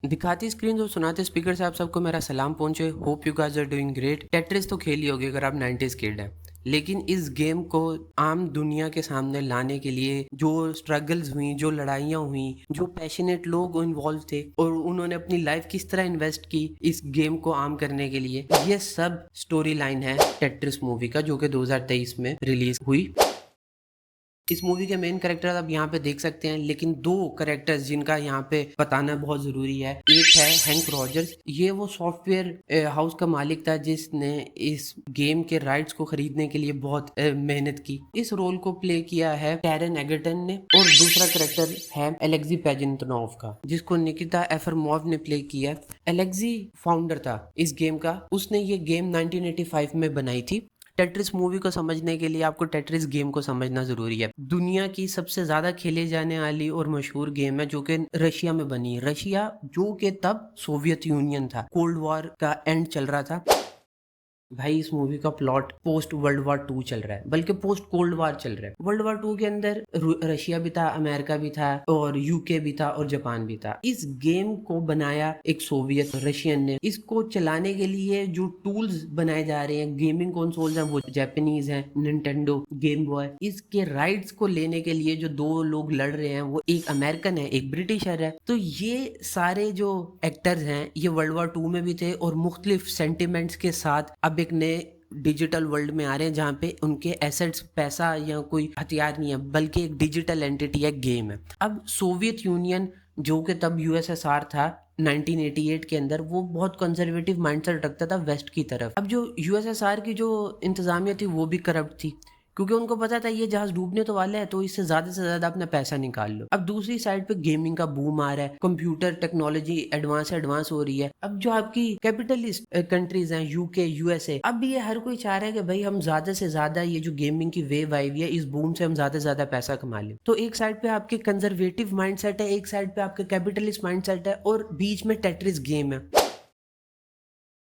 दिखाती स्क्रीन और सुनाते स्पीकर से आप सबको मेरा सलाम पहुंचे। Hope you guys are doing great. Tetris तो खेल ही होगी अगर आप 90s किड हैं, लेकिन इस गेम को आम दुनिया के सामने लाने के लिए जो स्ट्रगल्स हुई, जो लड़ाइयाँ हुई, जो पैशनेट लोग इन्वॉल्व थे और उन्होंने अपनी लाइफ किस तरह इन्वेस्ट की इस गेम को आम करने के लिए, ये सब स्टोरी लाइन है टेट्रिस मूवी का, जो कि 2023 में रिलीज हुई। इस मूवी के मेन कैरेक्टर आप यहाँ पे देख सकते हैं, लेकिन दो कैरेक्टर्स जिनका यहाँ पे बताना बहुत जरूरी है। एक है हैंक रॉजर्स। ये वो सॉफ्टवेयर हाउस का मालिक था जिसने इस गेम के राइट्स को खरीदने के लिए बहुत मेहनत की। इस रोल को प्ले किया है टैरन एगर्टन ने। और दूसरा कैरेक्टर है एलेक्सी पेजेंटनोव का, जिसको निकिता एफरमोव ने प्ले किया। एलेक्सी फाउंडर था इस गेम का। उसने ये गेम 1985 में बनाई थी। टेट्रिस मूवी को समझने के लिए आपको टेट्रिस गेम को समझना जरूरी है। दुनिया की सबसे ज्यादा खेले जाने वाली और मशहूर गेम है, जो कि रशिया में बनी है। रशिया जो कि तब सोवियत यूनियन था, कोल्ड वॉर का एंड चल रहा था। भाई इस मूवी का प्लॉट पोस्ट वर्ल्ड वॉर 2 चल रहा है, बल्कि पोस्ट कोल्ड वॉर चल रहा है। वर्ल्ड वॉर 2 के अंदर रशिया भी था, अमेरिका भी था और यूके भी था और जापान भी था। इस गेम को बनाया एक सोवियत रशियन ने। इसको चलाने के लिए जो टूल्स बनाए जा रहे हैं, गेमिंग कंसोल्स हैं, वो जापानीज हैं, निंटेंडो, गेम बॉय। इसके राइट्स को लेने के लिए जो दो लोग लड़ रहे हैं, वो एक अमेरिकन है, एक ब्रिटिशर है। तो ये सारे जो एक्टर्स हैं ये वर्ल्ड वॉर 2 में भी थे और मुख्तलिफ सेंटिमेंट्स के साथ अब एक नए डिजिटल वर्ल्ड में आ रहे हैं, जहाँ पे उनके एसेट्स, पैसा या कोई हथियार नहीं है, बल्कि एक डिजिटल एंटिटी है, गेम है। अब सोवियत यूनियन जो कि तब यूएसएसआर था 1988 के अंदर, वो बहुत कंजर्वेटिव माइंडसेट रखता था वेस्ट की तरफ। अब जो यूएसएसआर की जो इंतजामिया थी वो भी करप्ट थी, क्योंकि उनको पता था ये जहाज डूबने तो वाला है, तो इससे ज्यादा से ज्यादा अपना पैसा निकाल लो। अब दूसरी साइड पे गेमिंग का बूम आ रहा है, कंप्यूटर टेक्नोलॉजी एडवांस हो रही है। अब जो आपकी कैपिटलिस्ट कंट्रीज हैं, यूके, यूएसए, अब ये हर कोई चाह रहा है कि भाई हम ज्यादा से ज्यादा ये जो गेमिंग की वेव आई हुई है, इस बूम से हम ज्यादा से ज्यादा पैसा कमा लें। तो एक साइड पे आपके कंजर्वेटिव माइंडसेट है, एक साइड पे आपके कैपिटलिस्ट माइंडसेट है, और बीच में टेट्रिस गेम है।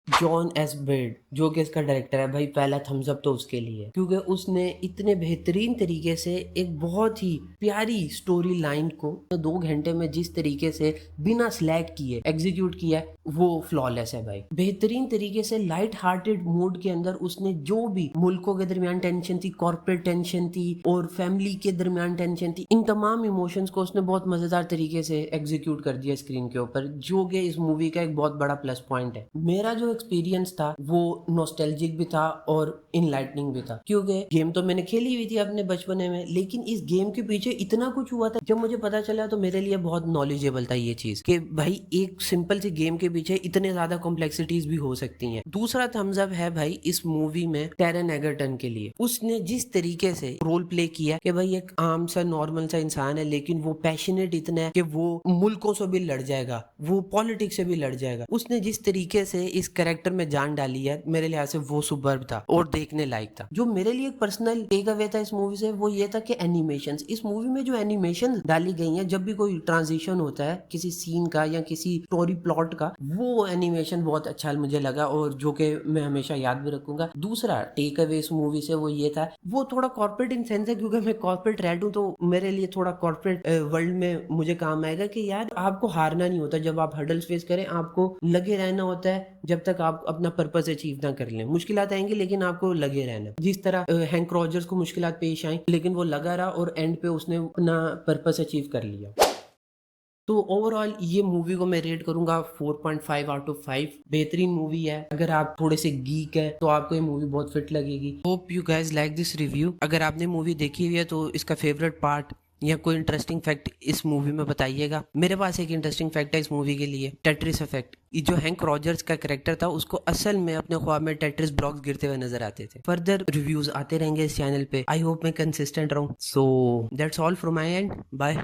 जॉन एस बेड जो कि इसका डायरेक्टर है, भाई पहला थम्स अप तो उसके लिए है, क्योंकि उसने इतने बेहतरीन तरीके से एक बहुत ही प्यारी स्टोरी लाइन को 2 घंटे में जिस तरीके से बिना स्लैक किए एग्जीक्यूट किया, वो फ्लॉलेस है भाई। बेहतरीन तरीके से लाइट हार्टेड मूड के अंदर उसने जो भी मुल्कों के दरमियान टेंशन थी, कॉर्पोरेट टेंशन थी और फैमिली के दरमियान टेंशन थी, इन तमाम इमोशंस को उसने बहुत मजेदार तरीके से एग्जीक्यूट कर दिया स्क्रीन के ऊपर, जो कि इस मूवी का एक बहुत बड़ा प्लस पॉइंट है। मेरा जो एक्सपीरियंस था वो नॉस्टैल्जिक भी था और इनलाइटनिंग भी था, क्योंकि गेम तो मैंने खेली हुई थी अपने बचपने में, लेकिन इस गेम के पीछे इतना कुछ हुआ था। जब मुझे पता चला तो मेरे लिए बहुत नॉलेजेबल था ये चीज, कि भाई एक सिंपल सी गेम के पीछे इतने ज्यादा कॉम्प्लेक्सिटीज भी हो सकती हैं। दूसरा थम्स अप है भाई इस मूवी में टैरन एगर्टन के लिए। उसने जिस तरीके से रोल प्ले किया कि भाई एक आम सा नॉर्मल सा इंसान है, लेकिन वो पैशनेट इतना है कि वो मुल्कों से भी लड़ जाएगा, वो पॉलिटिक्स से भी लड़ जाएगा। उसने जिस तरीके से इस कैरेक्टर में जान डाली है, मेरे लिहाज से वो सुपर्ब था और देखने लायक था। जो मेरे लिए पर्सनल टेक अवे था इस मूवी से, वो ये था कि एनिमेशंस, इस मूवी में जो एनिमेशन डाली गई हैं, जब भी कोई ट्रांजिशन होता है किसी सीन का या किसी स्टोरी प्लॉट का, वो एनिमेशन बहुत अच्छा मुझे लगा और जो कि मैं हमेशा याद भी रखूंगा। दूसरा टेक अवे इस मूवी से वो ये था, वो थोड़ा कॉर्पोरेट इन सेंस है, क्योंकि मैं कॉर्पोरेट रेड हूँ, तो मेरे लिए थोड़ा कॉर्पोरेट वर्ल्ड में मुझे काम आएगा कि यार आपको हारना नहीं होता। जब आप हर्डल्स फेस करें, आपको लगे रहना होता है जब तक आप अपना पर्पस अचीव ना कर लें। मुश्किलात आएंगी लेकिन आपको लगे रहना। जिस तरह हैंक रॉजर्स को मुश्किलात पेश आई, लेकिन वो लगा रहा और एंड पे उसने अपना पर्पस अचीव कर लिया। तो ओवरऑल ये मूवी को मैं रेट करूंगा 4.5 आउट ऑफ 5। बेहतरीन मूवी है। अगर आप थोड़े से गीक है तो आपको ये मूवी बहुत फिट लगेगी। Hope you guys like this review. अगर आपने मूवी देखी हुई है तो इसका फेवरेट पार्ट या कोई इंटरेस्टिंग फैक्ट इस मूवी में बताइएगा। मेरे पास एक इंटरेस्टिंग फैक्ट है इस मूवी के लिए, टेट्रिस इफेक्ट। जो हैंक रॉजर्स का कैरेक्टर था, उसको असल में अपने ख्वाब में टेट्रिस ब्लॉक्स गिरते हुए नजर आते थे। फर्दर रिव्यूज आते रहेंगे इस चैनल पे। आई होप मैं कंसिस्टेंट रहूं। So that's all from my end. Bye.